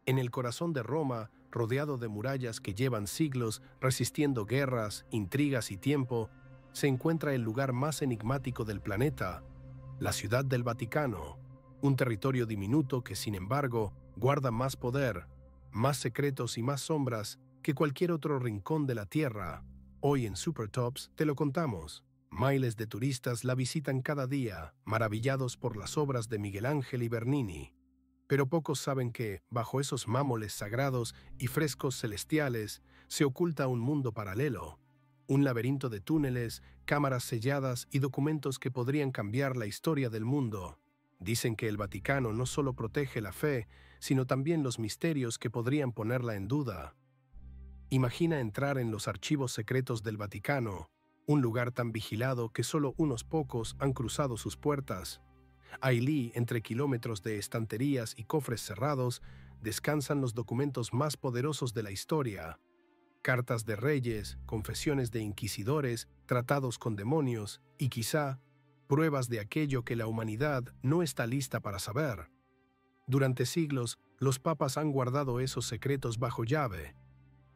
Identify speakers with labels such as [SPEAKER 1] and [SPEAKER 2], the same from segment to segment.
[SPEAKER 1] En el corazón de Roma, rodeado de murallas que llevan siglos resistiendo guerras, intrigas y tiempo, se encuentra el lugar más enigmático del planeta, la Ciudad del Vaticano, un territorio diminuto que, sin embargo, guarda más poder, más secretos y más sombras que cualquier otro rincón de la Tierra. Hoy en Supertops te lo contamos. Miles de turistas la visitan cada día, maravillados por las obras de Miguel Ángel y Bernini. Pero pocos saben que, bajo esos mámoles sagrados y frescos celestiales, se oculta un mundo paralelo. Un laberinto de túneles, cámaras selladas y documentos que podrían cambiar la historia del mundo. Dicen que el Vaticano no solo protege la fe, sino también los misterios que podrían ponerla en duda. Imagina entrar en los archivos secretos del Vaticano, un lugar tan vigilado que solo unos pocos han cruzado sus puertas. Allí, entre kilómetros de estanterías y cofres cerrados, descansan los documentos más poderosos de la historia. Cartas de reyes, confesiones de inquisidores, tratados con demonios y quizá pruebas de aquello que la humanidad no está lista para saber. Durante siglos, los papas han guardado esos secretos bajo llave.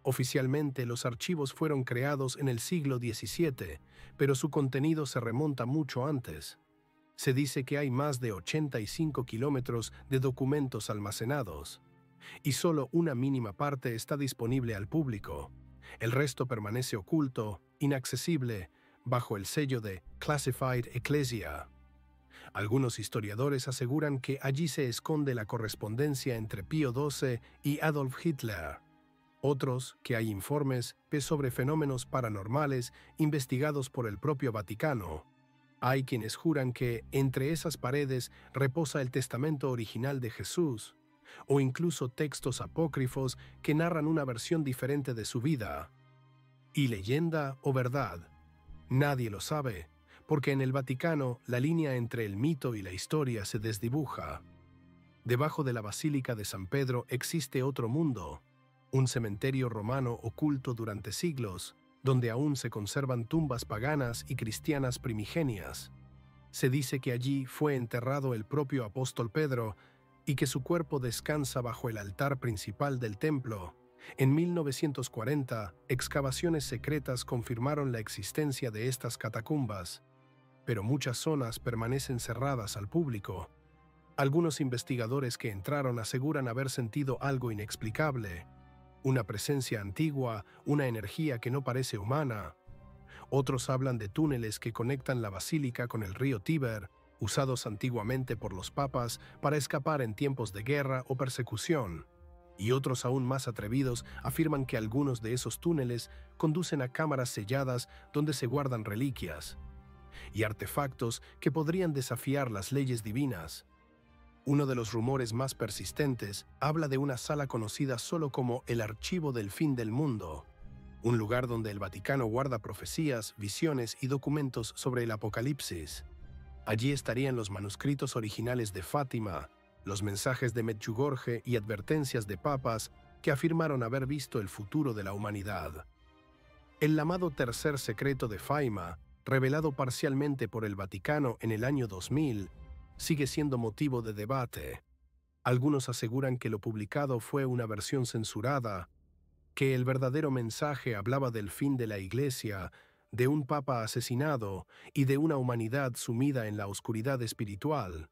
[SPEAKER 1] Oficialmente, los archivos fueron creados en el siglo XVII, pero su contenido se remonta mucho antes. Se dice que hay más de 85 kilómetros de documentos almacenados, y solo una mínima parte está disponible al público. El resto permanece oculto, inaccesible, bajo el sello de Classified Ecclesia. Algunos historiadores aseguran que allí se esconde la correspondencia entre Pío XII y Adolf Hitler. Otros, que hay informes sobre fenómenos paranormales investigados por el propio Vaticano. Hay quienes juran que entre esas paredes reposa el testamento original de Jesús, o incluso textos apócrifos que narran una versión diferente de su vida. ¿Y leyenda o verdad? Nadie lo sabe, porque en el Vaticano la línea entre el mito y la historia se desdibuja. Debajo de la Basílica de San Pedro existe otro mundo, un cementerio romano oculto durante siglos, donde aún se conservan tumbas paganas y cristianas primigenias. Se dice que allí fue enterrado el propio apóstol Pedro y que su cuerpo descansa bajo el altar principal del templo. En 1940, excavaciones secretas confirmaron la existencia de estas catacumbas, pero muchas zonas permanecen cerradas al público. Algunos investigadores que entraron aseguran haber sentido algo inexplicable, una presencia antigua, una energía que no parece humana. Otros hablan de túneles que conectan la basílica con el río Tíber, usados antiguamente por los papas para escapar en tiempos de guerra o persecución. Y otros aún más atrevidos afirman que algunos de esos túneles conducen a cámaras selladas donde se guardan reliquias y artefactos que podrían desafiar las leyes divinas. Uno de los rumores más persistentes habla de una sala conocida solo como el Archivo del Fin del Mundo, un lugar donde el Vaticano guarda profecías, visiones y documentos sobre el Apocalipsis. Allí estarían los manuscritos originales de Fátima, los mensajes de Medjugorje y advertencias de papas que afirmaron haber visto el futuro de la humanidad. El llamado Tercer Secreto de Faima, revelado parcialmente por el Vaticano en el año 2000, sigue siendo motivo de debate. Algunos aseguran que lo publicado fue una versión censurada, que el verdadero mensaje hablaba del fin de la Iglesia, de un papa asesinado y de una humanidad sumida en la oscuridad espiritual.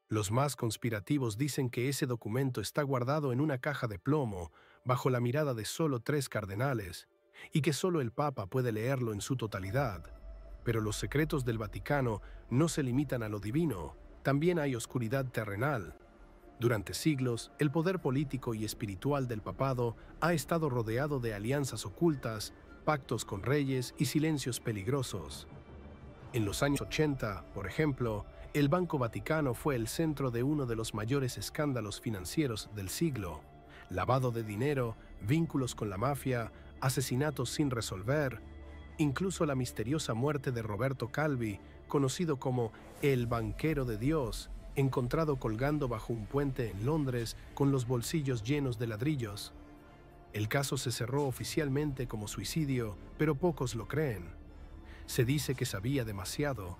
[SPEAKER 1] Los más conspirativos dicen que ese documento está guardado en una caja de plomo, bajo la mirada de solo 3 cardenales, y que solo el Papa puede leerlo en su totalidad. Pero los secretos del Vaticano no se limitan a lo divino, también hay oscuridad terrenal. Durante siglos, el poder político y espiritual del papado ha estado rodeado de alianzas ocultas, pactos con reyes y silencios peligrosos. En los años 80, por ejemplo, el Banco Vaticano fue el centro de uno de los mayores escándalos financieros del siglo. Lavado de dinero, vínculos con la mafia, asesinatos sin resolver, incluso la misteriosa muerte de Roberto Calvi, conocido como el banquero de Dios, encontrado colgando bajo un puente en Londres con los bolsillos llenos de ladrillos. El caso se cerró oficialmente como suicidio, pero pocos lo creen. Se dice que sabía demasiado.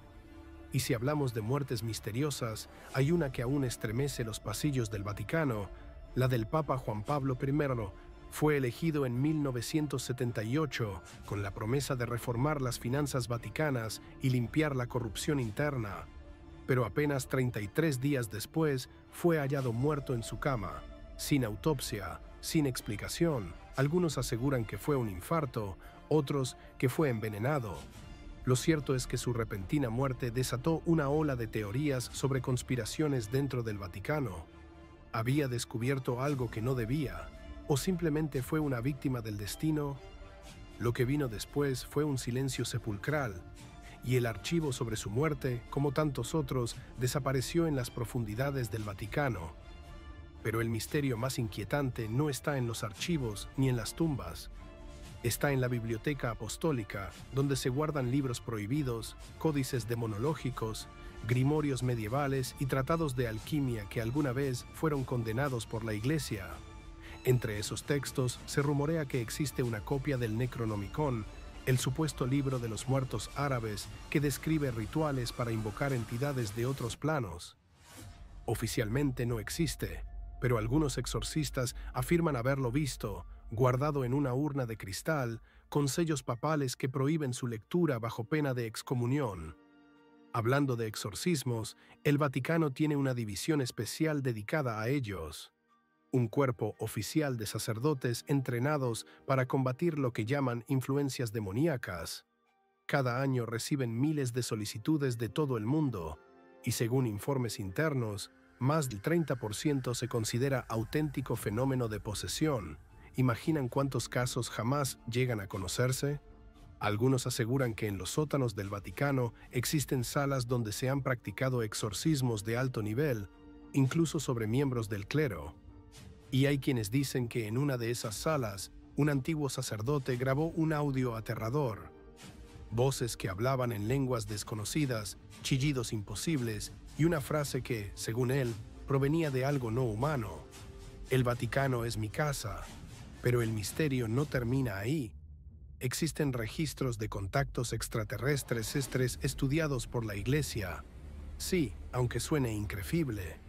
[SPEAKER 1] Y si hablamos de muertes misteriosas, hay una que aún estremece los pasillos del Vaticano, La del Papa Juan Pablo I fue elegido en 1978 con la promesa de reformar las finanzas vaticanas y limpiar la corrupción interna, pero apenas 33 días después fue hallado muerto en su cama, sin autopsia, sin explicación. Algunos aseguran que fue un infarto, otros que fue envenenado. Lo cierto es que su repentina muerte desató una ola de teorías sobre conspiraciones dentro del Vaticano. ¿Había descubierto algo que no debía? ¿O simplemente fue una víctima del destino? Lo que vino después fue un silencio sepulcral, y el archivo sobre su muerte, como tantos otros, desapareció en las profundidades del Vaticano. Pero el misterio más inquietante no está en los archivos ni en las tumbas. Está en la Biblioteca Apostólica, donde se guardan libros prohibidos, códices demonológicos, grimorios medievales y tratados de alquimia que alguna vez fueron condenados por la Iglesia. Entre esos textos se rumorea que existe una copia del Necronomicon, el supuesto libro de los muertos árabes que describe rituales para invocar entidades de otros planos. Oficialmente no existe, pero algunos exorcistas afirman haberlo visto, guardado en una urna de cristal, con sellos papales que prohíben su lectura bajo pena de excomunión. Hablando de exorcismos, el Vaticano tiene una división especial dedicada a ellos. Un cuerpo oficial de sacerdotes entrenados para combatir lo que llaman influencias demoníacas. Cada año reciben miles de solicitudes de todo el mundo, y según informes internos, más del 30% se considera auténtico fenómeno de posesión. ¿Imaginan cuántos casos jamás llegan a conocerse? Algunos aseguran que en los sótanos del Vaticano existen salas donde se han practicado exorcismos de alto nivel, incluso sobre miembros del clero. Y hay quienes dicen que en una de esas salas, un antiguo sacerdote grabó un audio aterrador. Voces que hablaban en lenguas desconocidas, chillidos imposibles y una frase que, según él, provenía de algo no humano. El Vaticano es mi casa, pero el misterio no termina ahí. Existen registros de contactos extraterrestres estudiados por la Iglesia. Sí, aunque suene increíble.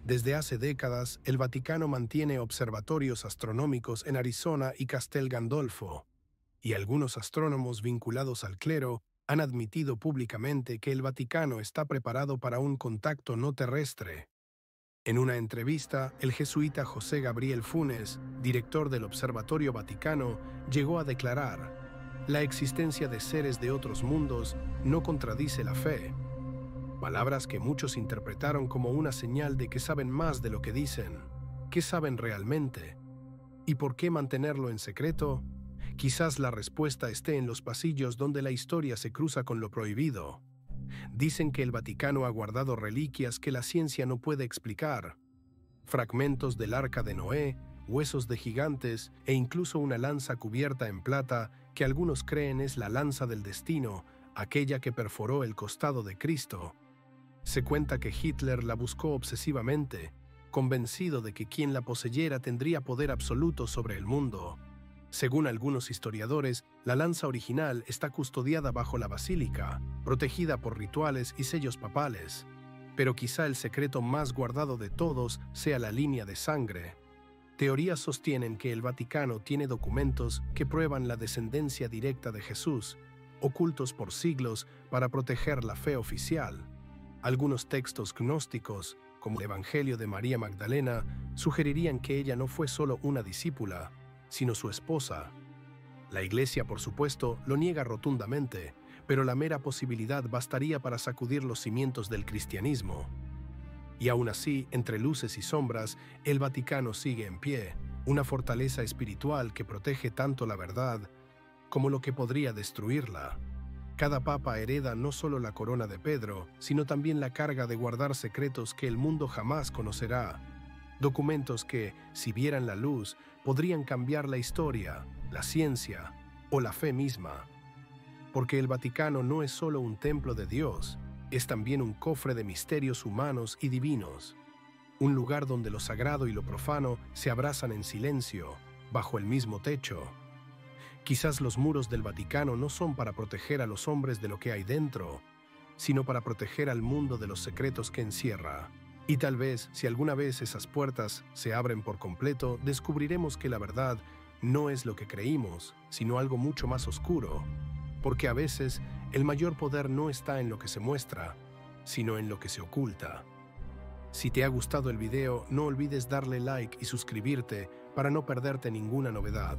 [SPEAKER 1] Desde hace décadas, el Vaticano mantiene observatorios astronómicos en Arizona y Castel Gandolfo, y algunos astrónomos vinculados al clero han admitido públicamente que el Vaticano está preparado para un contacto no terrestre. En una entrevista, el jesuita José Gabriel Funes, director del Observatorio Vaticano, llegó a declarar: «La existencia de seres de otros mundos no contradice la fe». Palabras que muchos interpretaron como una señal de que saben más de lo que dicen. ¿Qué saben realmente? ¿Y por qué mantenerlo en secreto? Quizás la respuesta esté en los pasillos donde la historia se cruza con lo prohibido. Dicen que el Vaticano ha guardado reliquias que la ciencia no puede explicar. Fragmentos del Arca de Noé, huesos de gigantes e incluso una lanza cubierta en plata que algunos creen es la lanza del destino, aquella que perforó el costado de Cristo. Se cuenta que Hitler la buscó obsesivamente, convencido de que quien la poseyera tendría poder absoluto sobre el mundo. Según algunos historiadores, la lanza original está custodiada bajo la basílica, protegida por rituales y sellos papales. Pero quizá el secreto más guardado de todos sea la línea de sangre. Teorías sostienen que el Vaticano tiene documentos que prueban la descendencia directa de Jesús, ocultos por siglos para proteger la fe oficial. Algunos textos gnósticos, como el Evangelio de María Magdalena, sugerirían que ella no fue solo una discípula, sino su esposa. La Iglesia, por supuesto, lo niega rotundamente, pero la mera posibilidad bastaría para sacudir los cimientos del cristianismo. Y aún así, entre luces y sombras, el Vaticano sigue en pie, una fortaleza espiritual que protege tanto la verdad como lo que podría destruirla. Cada papa hereda no solo la corona de Pedro, sino también la carga de guardar secretos que el mundo jamás conocerá. Documentos que, si vieran la luz, podrían cambiar la historia, la ciencia o la fe misma. Porque el Vaticano no es solo un templo de Dios, es también un cofre de misterios humanos y divinos. Un lugar donde lo sagrado y lo profano se abrazan en silencio, bajo el mismo techo. Quizás los muros del Vaticano no son para proteger a los hombres de lo que hay dentro, sino para proteger al mundo de los secretos que encierra. Y tal vez, si alguna vez esas puertas se abren por completo, descubriremos que la verdad no es lo que creímos, sino algo mucho más oscuro. Porque a veces el mayor poder no está en lo que se muestra, sino en lo que se oculta. Si te ha gustado el video, no olvides darle like y suscribirte para no perderte ninguna novedad.